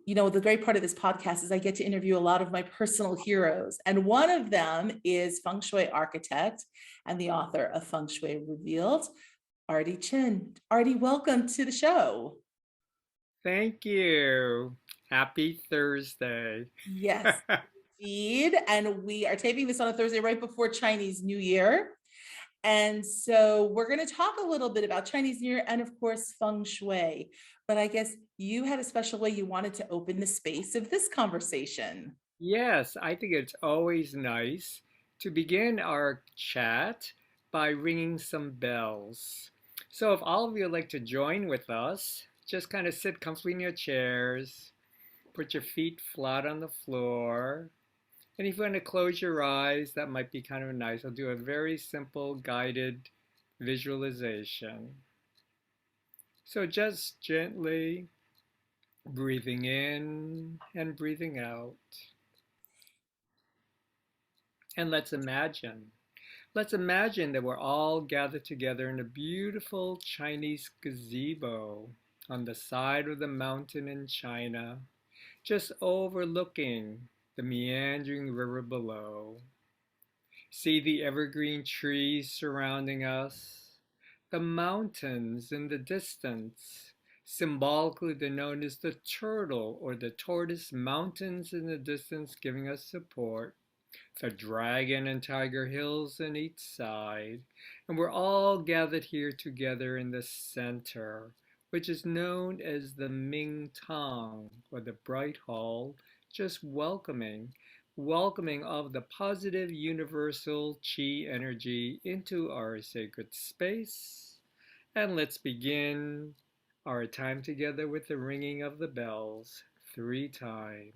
the great part of this podcast is I get to interview a lot of my personal heroes. And one of them is feng shui architect and the author of Feng Shui Revealed, Artie Chin. Artie, welcome to the show. Thank you. Happy Thursday. Yes, indeed. And we are taping this on a Thursday right before Chinese New Year. And so we're going to talk a little bit about Chinese New Year and, of course, feng shui. But I guess you had a special way you wanted to open the space of this conversation. Yes, I think it's always nice to begin our chat by ringing some bells. So, if all of you would like to join with us, just kind of sit comfortably in your chairs, put your feet flat on the floor. And if you want to close your eyes, that might be kind of nice. I'll do a very simple guided visualization. So, just gently breathing in and breathing out. And let's imagine that we're all gathered together in a beautiful Chinese gazebo on the side of the mountain in China, just overlooking the meandering river below. See the evergreen trees surrounding us, the mountains in the distance. Symbolically, they're known as the turtle or the tortoise mountains in the distance, giving us support. The dragon and tiger hills on each side. And we're all gathered here together in the center, which is known as the Ming Tong, or the bright hall, just welcoming of the positive universal chi energy into our sacred space. And let's begin our time together with the ringing of the bells 3 times.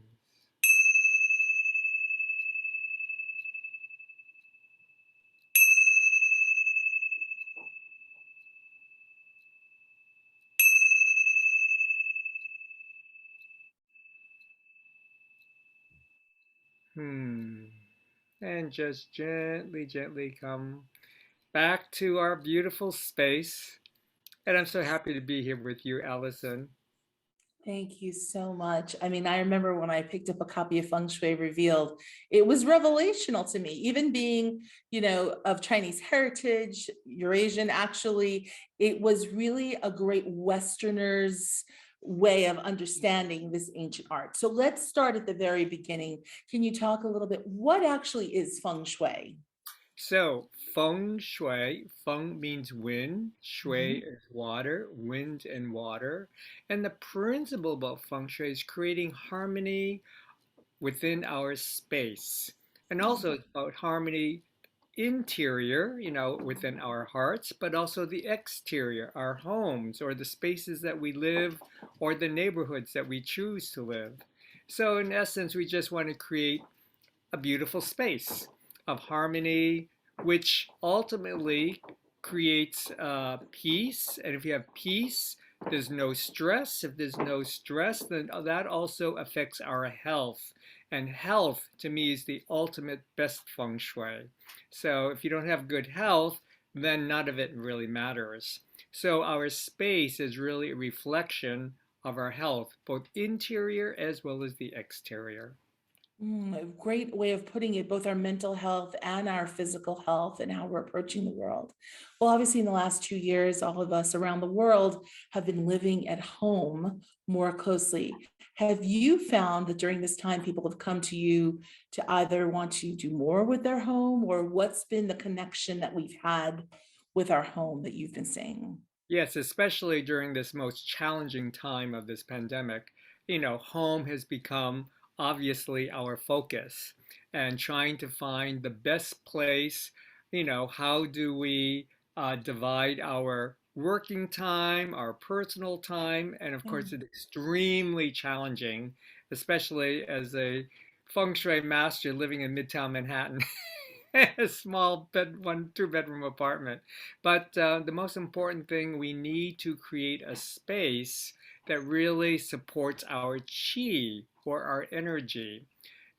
Hmm. And just gently, gently come back to our beautiful space. And I'm so happy to be here with you, Allison. Thank you so much. I mean, I remember when I picked up a copy of Feng Shui Revealed, it was revelational to me, even being, of Chinese heritage, Eurasian, actually, it was really a great Westerner's way of understanding this ancient art. So let's start at the very beginning. Can you talk a little bit? What actually is Feng Shui? So, feng shui, feng means wind, shui Mhm. is water, wind and water. And the principle about feng shui is creating harmony within our space. And also it's about harmony interior, within our hearts, but also the exterior, our homes or the spaces that we live or the neighborhoods that we choose to live. So in essence, we just want to create a beautiful space of harmony, which ultimately creates peace. And if you have peace, there's no stress. If there's no stress, then that also affects our health. And health, to me, is the ultimate best feng shui. So if you don't have good health, then none of it really matters. So our space is really a reflection of our health, both interior as well as the exterior. A great way of putting it, both our mental health and our physical health and how we're approaching the world. Well, obviously, in the last 2 years, all of us around the world have been living at home more closely. Have you found that during this time, people have come to you to either want to do more with their home, or what's been the connection that we've had with our home that you've been seeing? Yes, especially during this most challenging time of this pandemic, home has become obviously our focus and trying to find the best place, how do we divide our working time, our personal time, and of Yeah. course it's extremely challenging, especially as a feng shui master living in Midtown Manhattan. A small bed, one two-bedroom apartment. But the most important thing, we need to create a space that really supports our chi or our energy.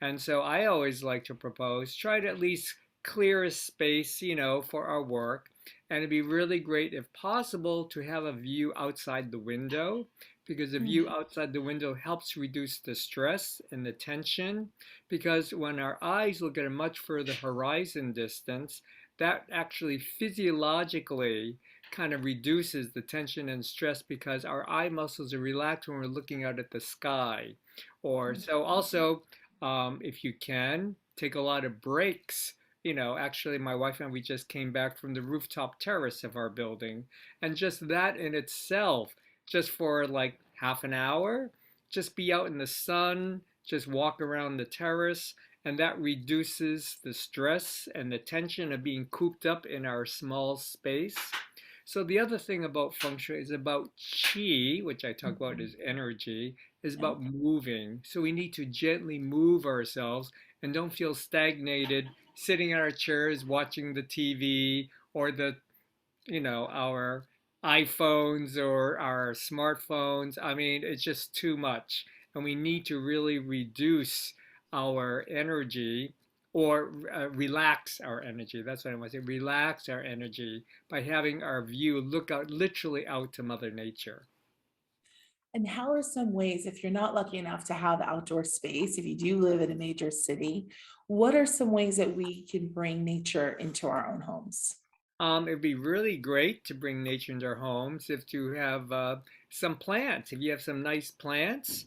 And so I always like to propose, try to at least clear a space, for our work. And it'd be really great, if possible, to have a view outside the window because the view Mm, outside the window helps reduce the stress and the tension. Because when our eyes look at a much further horizon distance, that actually physiologically kind of reduces the tension and stress because our eye muscles are relaxed when we're looking out at the sky. Or mm, so also, if you can, take a lot of breaks. Actually, my wife and we just came back from the rooftop terrace of our building, and just that in itself, just for like half an hour, just be out in the sun, just walk around the terrace, and that reduces the stress and the tension of being cooped up in our small space. So the other thing about feng shui is about qi, which I talk about mhm. as energy, is Yeah. about moving. So we need to gently move ourselves and don't feel stagnated sitting in our chairs watching the TV or our iPhones or our smartphones. I mean, it's just too much. And we need to really reduce our energy or relax our energy. That's what I want to say. Relax our energy by having our view look out, literally out to Mother Nature. And how are some ways, if you're not lucky enough to have outdoor space, if you do live in a major city, what are some ways that we can bring nature into our own homes? It'd be really great to bring nature into our homes if you have some plants. If you have some nice plants,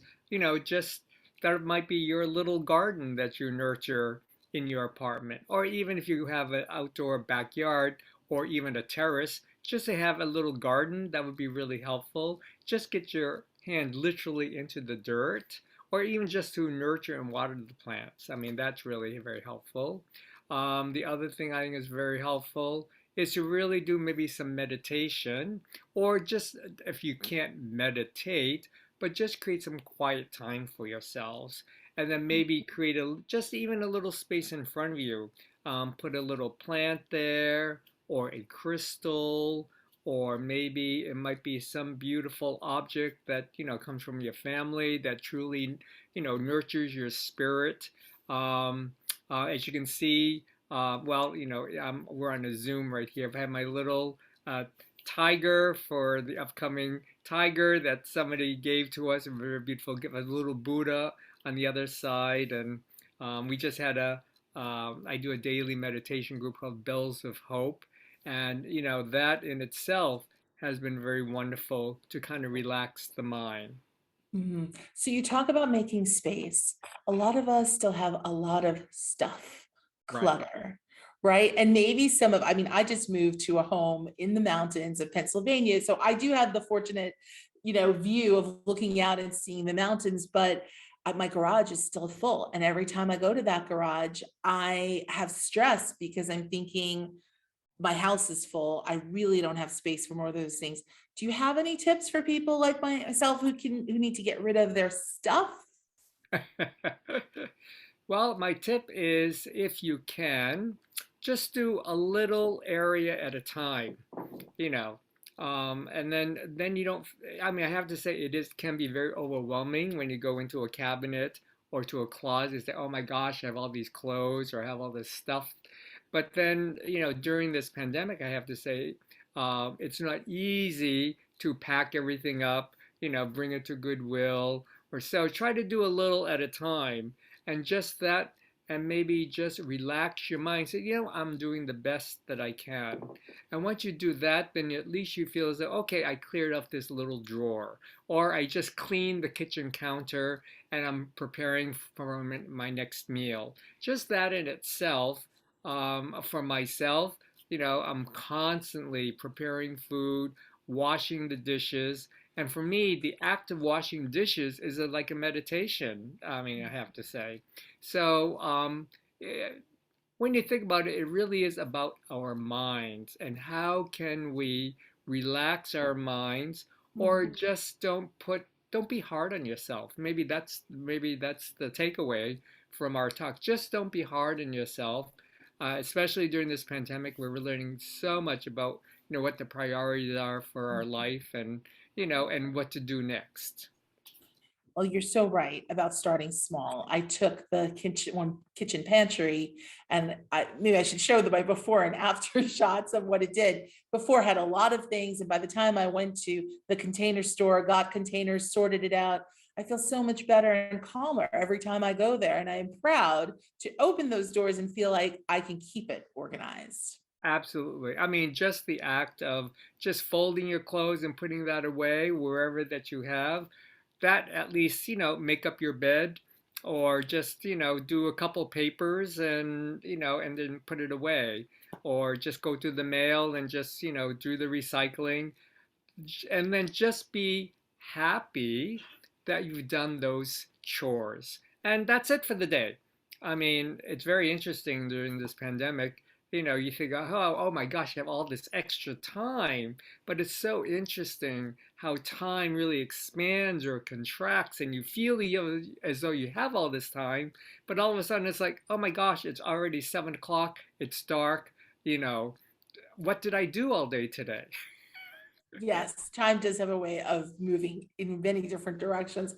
just that might be your little garden that you nurture in your apartment. Or even if you have an outdoor backyard or even a terrace, just to have a little garden, that would be really helpful. Just get your hand literally into the dirt, or even just to nurture and water the plants. I mean, that's really very helpful. The other thing I think is very helpful is to really do maybe some meditation, or just if you can't meditate, but just create some quiet time for yourselves. And then maybe create just even a little space in front of you. Put a little plant there, or a crystal, or maybe it might be some beautiful object that, comes from your family that truly, nurtures your spirit. Um, as you can see, well, we're on a Zoom right here. I've had my little uh, tiger for the upcoming tiger that somebody gave to us, a very beautiful gift, a little Buddha on the other side. And we just had I do a daily meditation group called Bells of Hope. And, that in itself has been very wonderful to kind of relax the mind. Mhm. So you talk about making space. A lot of us still have a lot of stuff, Right. clutter, right? And maybe some of, I mean, I just moved to a home in the mountains of Pennsylvania. So I do have the fortunate, view of looking out and seeing the mountains, but my garage is still full. And every time I go to that garage, I have stress because I'm thinking, my house is full. I really don't have space for more of those things. Do you have any tips for people like myself who need to get rid of their stuff? Well, my tip is if you can, just do a little area at a time, you know. And then you don't, I mean, I have to say it is can be very overwhelming when you go into a cabinet or to a closet and say, oh my gosh, I have all these clothes or I have all this stuff. But then, during this pandemic, I have to say, it's not easy to pack everything up, bring it to Goodwill or so. Try to do a little at a time, and just that, and maybe just relax your mind. Say, I'm doing the best that I can. And once you do that, then at least you feel as though, okay, I cleared up this little drawer, or I just cleaned the kitchen counter and I'm preparing for my next meal. Just that in itself, for myself, I'm constantly preparing food, washing the dishes. And for me, the act of washing dishes is like a meditation. I mean, I have to say. So, eh, when you think about it, it really is about our minds and how can we relax our minds, or Mhm. just don't be hard on yourself. Maybe that's the takeaway from our talk. Just don't be hard on yourself, especially during this pandemic where we're learning so much about what the priorities are for our life, and and what to do next. Well, you're so right about starting small. I took the kitchen pantry, and maybe I should show the my before and after shots of what it did. Before had a lot of things, and by the time I went to the Container Store, got containers, sorted it out, I feel so much better and calmer every time I go there. And I am proud to open those doors and feel like I can keep it organized. Absolutely. I mean, just the act of just folding your clothes and putting that away wherever that you have, that at least, make up your bed or just, do a couple papers and, and then put it away or just go to the mail and just, do the recycling and then just be happy that you've done those chores. And that's it for the day. I mean, it's very interesting during this pandemic. You think, oh my gosh, you have all this extra time. But it's so interesting how time really expands or contracts, and you feel as though you have all this time. But all of a sudden, it's like, oh my gosh, it's already 7 o'clock. It's dark. You know, what did I do all day today? Yes, time does have a way of moving in many different directions.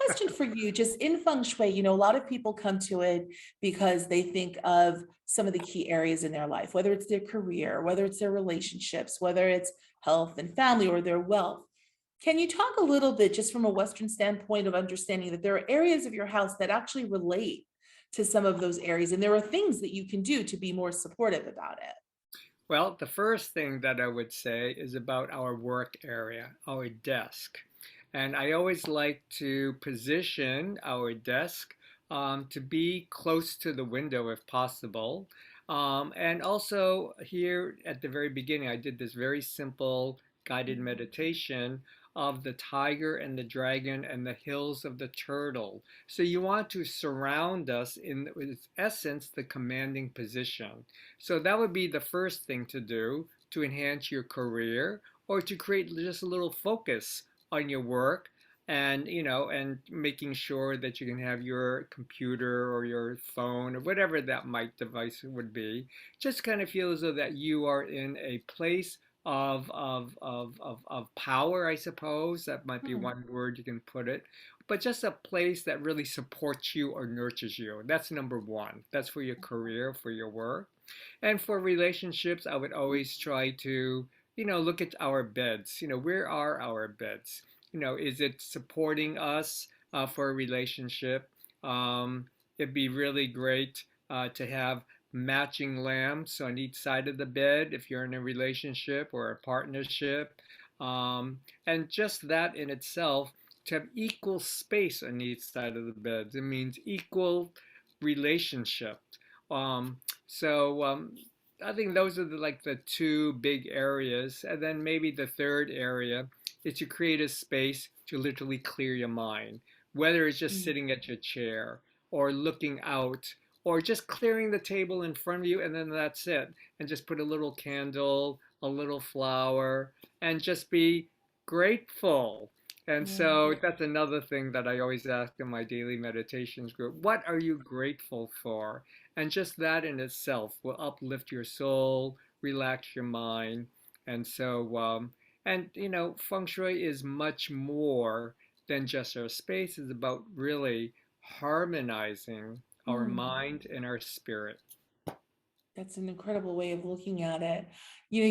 Question for you, just in feng shui, a lot of people come to it because they think of some of the key areas in their life, whether it's their career, whether it's their relationships, whether it's health and family or their wealth. Can you talk a little bit, just from a Western standpoint, of understanding that there are areas of your house that actually relate to some of those areas, and there are things that you can do to be more supportive about it? Well, the first thing that I would say is about our work area, our desk. And I always like to position our desk to be close to the window if possible. And also, here at the very beginning, I did this very simple guided meditation of the tiger and the dragon and the hills of the turtle. So you want to surround us in its essence, the commanding position. So that would be the first thing to do to enhance your career or to create just a little focus on your work and and making sure that you can have your computer or your phone or whatever that mic device would be, just kind of feel as though that you are in a place of power, I suppose. That might be Hmm. one word you can put it. But just a place that really supports you or nurtures you. That's number one. That's for your career, for your work. And for relationships, I would always try to, look at our beds. Where are our beds? Is it supporting us for a relationship? It'd be really great to have matching lamps on each side of the bed if you're in a relationship or a partnership. And just that in itself, to have equal space on each side of the bed, it means equal relationship. Um, so I think those are like the two big areas. And then maybe the third area is to create a space to literally clear your mind, whether it's just sitting at your chair or looking out or just clearing the table in front of you and then that's it. And just put a little candle, a little flower, and just be grateful. And Yeah. so that's another thing that I always ask in my daily meditations group. What are you grateful for? And just that in itself will uplift your soul, relax your mind. And and feng shui is much more than just our space. It's about really harmonizing our Mm. mind and our spirit. That's an incredible way of looking at it.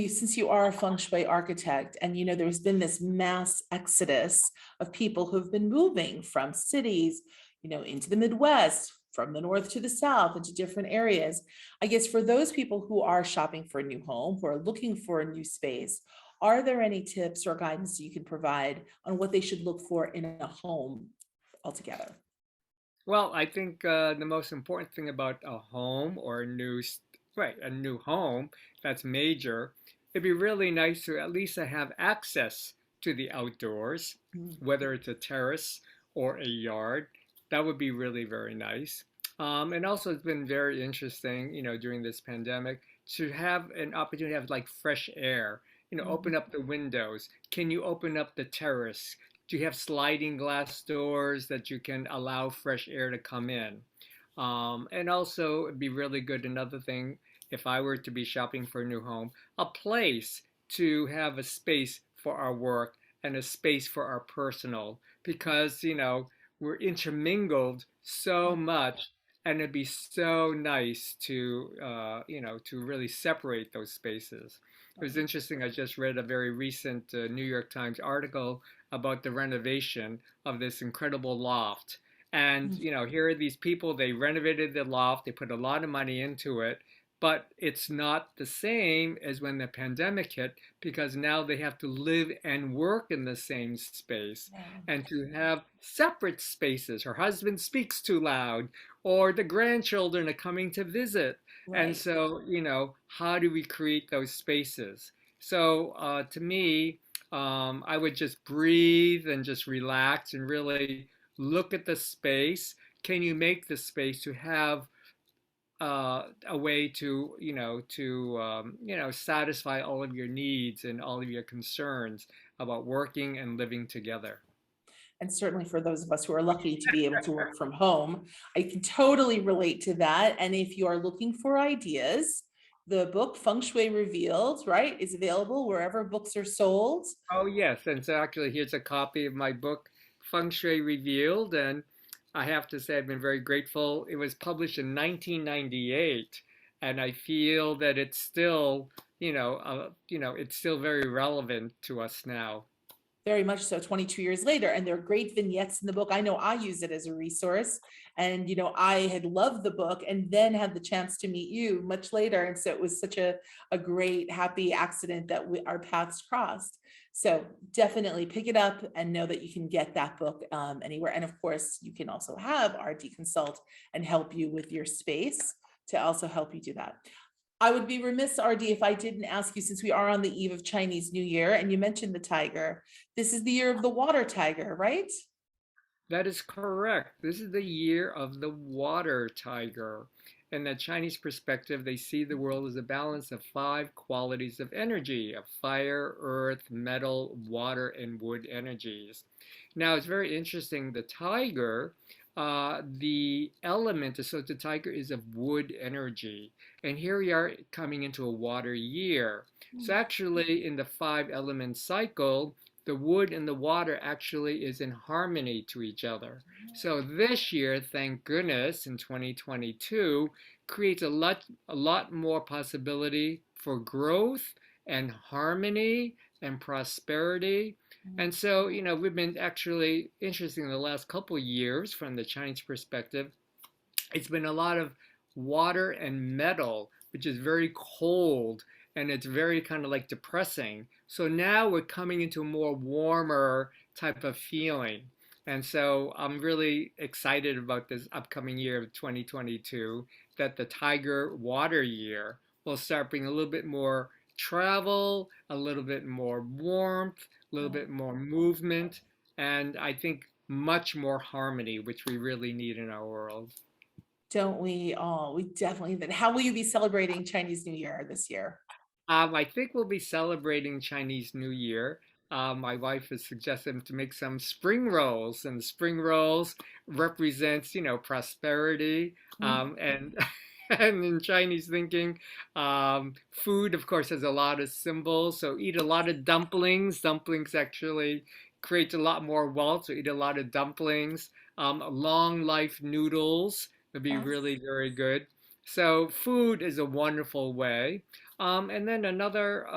Since you are a feng shui architect, and there's been this mass exodus of people who've been moving from cities, into the Midwest, from the north to the south, into different areas. I guess for those people who are shopping for a new home, who are looking for a new space, are there any tips or guidance you can provide on what they should look for in a home altogether? Well, I think the most important thing about a home or a new home that's major, it'd be really nice to at least have access to the outdoors, Mm. whether it's a terrace or a yard. That would be really very nice. And also, it's been very interesting, during this pandemic, to have an opportunity to have like fresh air. Mhm. Open up the windows. Can you open up the terrace? Do you have sliding glass doors that you can allow fresh air to come in? And also, it'd be really good. Another thing, if I were to be shopping for a new home, a place to have a space for our work and a space for our personal. Because, we're intermingled so much, and it'd be so nice to to really separate those spaces. It was interesting. I just read a very recent New York Times article about the renovation of this incredible loft. And, here are these people, they renovated the loft, they put a lot of money into it, but it's not the same as when the pandemic hit because now they have to live and work in the same space Yeah. and to have separate spaces. Her husband speaks too loud, or the grandchildren are coming to visit. And Right. so, how do we create those spaces? So, to me, I would just breathe and just relax and really look at the space. Can you make the space to have a way to satisfy all of your needs and all of your concerns about working and living together? And certainly for those of us who are lucky to be able to work from home, I can totally relate to that. And if you are looking for ideas, the book Feng Shui Revealed, right, is available wherever books are sold. Oh yes, and so actually here's a copy of my book Feng Shui Revealed, and I have to say I've been very grateful. It was published in 1998, and I feel that it's still it's still very relevant to us now. Very much so, 22 years later, and there are great vignettes in the book. I know I use it as a resource, and I had loved the book and then had the chance to meet you much later, and so it was such a great happy accident that our paths crossed. So definitely pick it up and know that you can get that book anywhere, and of course you can also have RD consult and help you with your space to also help you do that. I would be remiss, RD, if I didn't ask you, since we are on the eve of Chinese New Year and you mentioned the tiger, this is the year of the water tiger, right? That is correct. This is the year of the water tiger. In the Chinese perspective, they see the world as a balance of five qualities of energy, of fire, earth, metal, water, and wood energies. Now, it's very interesting. The tiger, the element associated with the tiger is of wood energy. And here we are coming into a water year. So actually, in the five element cycle, the wood and the water actually is in harmony to each other. So this year, thank goodness, in 2022, creates a lot more possibility for growth and harmony and prosperity. And so, we've been actually interesting in the last couple of years from the Chinese perspective. It's been a lot of water and metal, which is very cold and it's very kind of like depressing. So now we're coming into a more warmer type of feeling. And so I'm really excited about this upcoming year of 2022 that the Tiger Water Year will start bringing a little bit more travel, a little bit more warmth, a little bit more movement, and I think much more harmony, which we really need in our world. Don't we all? We definitely. Then how will you be celebrating Chinese New Year this year? I think we'll be celebrating Chinese New Year. My wife has suggested to make some spring rolls, and the spring rolls represents, prosperity. And and in Chinese thinking, food, of course, has a lot of symbols. So eat a lot of dumplings. Dumplings actually create a lot more wealth. So eat a lot of dumplings. Long life noodles would be Yes. really very good. So food is a wonderful way. And then another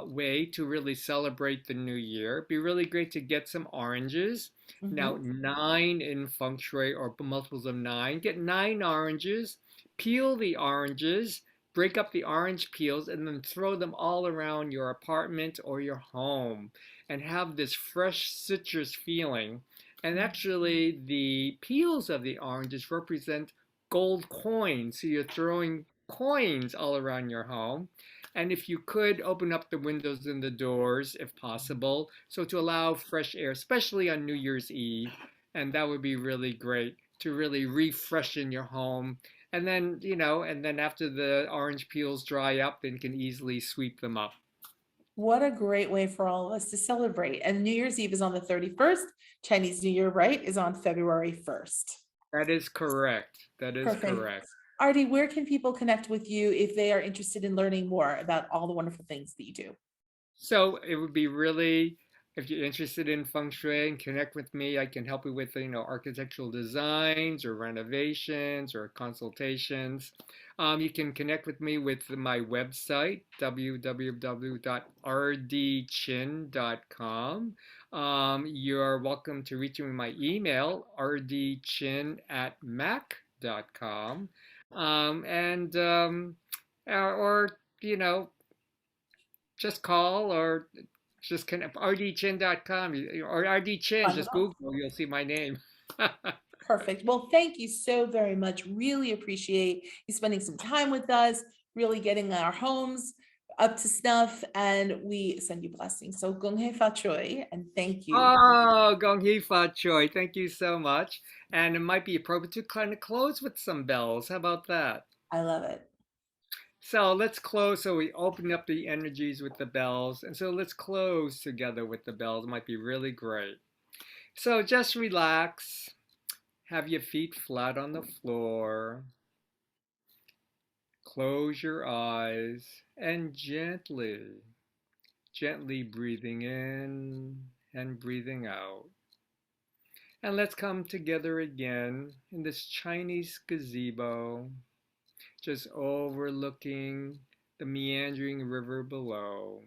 way to really celebrate the new year, it'd be really great to get some oranges. Now, Mhm. nine in feng shui or multiples of nine. Get nine oranges, peel the oranges, break up the orange peels, and then throw them all around your apartment or your home and have this fresh citrus feeling. And actually, the peels of the oranges represent gold coins. So you're throwing coins all around your home. And if you could open up the windows and the doors, if possible, so to allow fresh air, especially on New Year's Eve, and that would be really great to really refreshen your home. And then after the orange peels dry up, then you can easily sweep them up. What a great way for all of us to celebrate. And New Year's Eve is on the 31st. Chinese New Year, right, is on February 1st. That is correct. That is Perfect. correct. Artie, where can people connect with you if they are interested in learning more about all the wonderful things that you do? So it would be really If you're interested in feng shui and connect with me, I can help you with, architectural designs or renovations or consultations. You can connect with me with my website, www.rdchin.com. You're welcome to reach me with my email, rdchin@mac.com. And or, you know, just call or just connect rdchin.com or rdchin. Just Wonderful. Google, you'll see my name. Perfect. Well, thank you so very much. Really appreciate you spending some time with us, really getting our homes up to snuff, and we send you blessings. So Gong Hei Fa Choi, and thank you. Oh, Gong Hee Fa Choi, thank you so much. And it might be appropriate to kind of close with some bells. How about that? I love it. So let's close. So we open up the energies with the bells. And so let's close together with the bells. It might be really great. So just relax. Have your feet flat on the floor. Close your eyes and gently breathing in and breathing out. And let's come together again in this Chinese gazebo, just overlooking the meandering river below,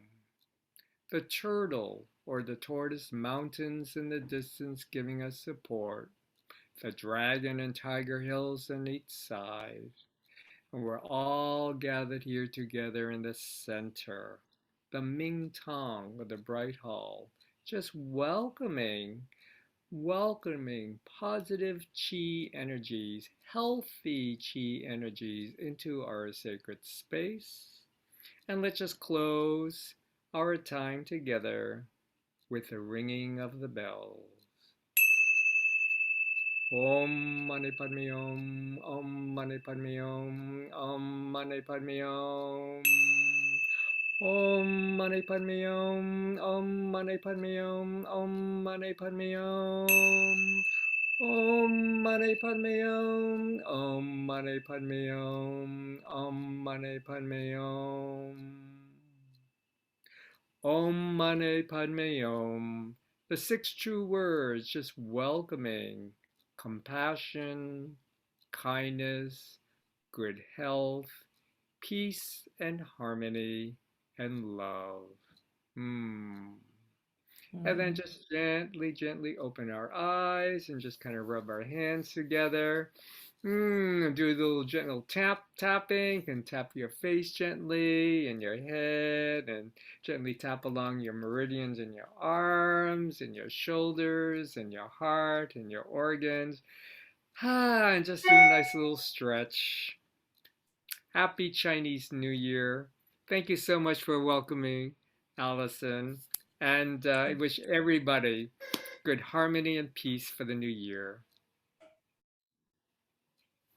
the turtle or the tortoise mountains in the distance giving us support, the dragon and tiger hills on each side. And we're all gathered here together in the center, the Ming Tong of the Bright Hall, just welcoming positive chi energies, healthy chi energies into our sacred space. And let's just close our time together with the ringing of the bells. Om Mani Padme Om, Om Mani Padme Om, Om Mani Padme Om. Om Mani Padme Om, Om Mani Padme Om, Om Mani Padme Om. Om Mani Padme Om, Om Mani Padme Om, Om Mani Padme Om. Om Mani Padme Om. The six true words, just welcoming compassion, kindness, good health, peace and harmony, and love. Mm. And then Mm. just gently open our eyes and just kind of rub our hands together. Do a little gentle tapping. You can tap your face gently and your head and gently tap along your meridians in your arms and your shoulders and your heart and your organs. And just do a nice little stretch. Happy Chinese New Year. Thank you so much for welcoming Allison. And I wish everybody good harmony and peace for the new year.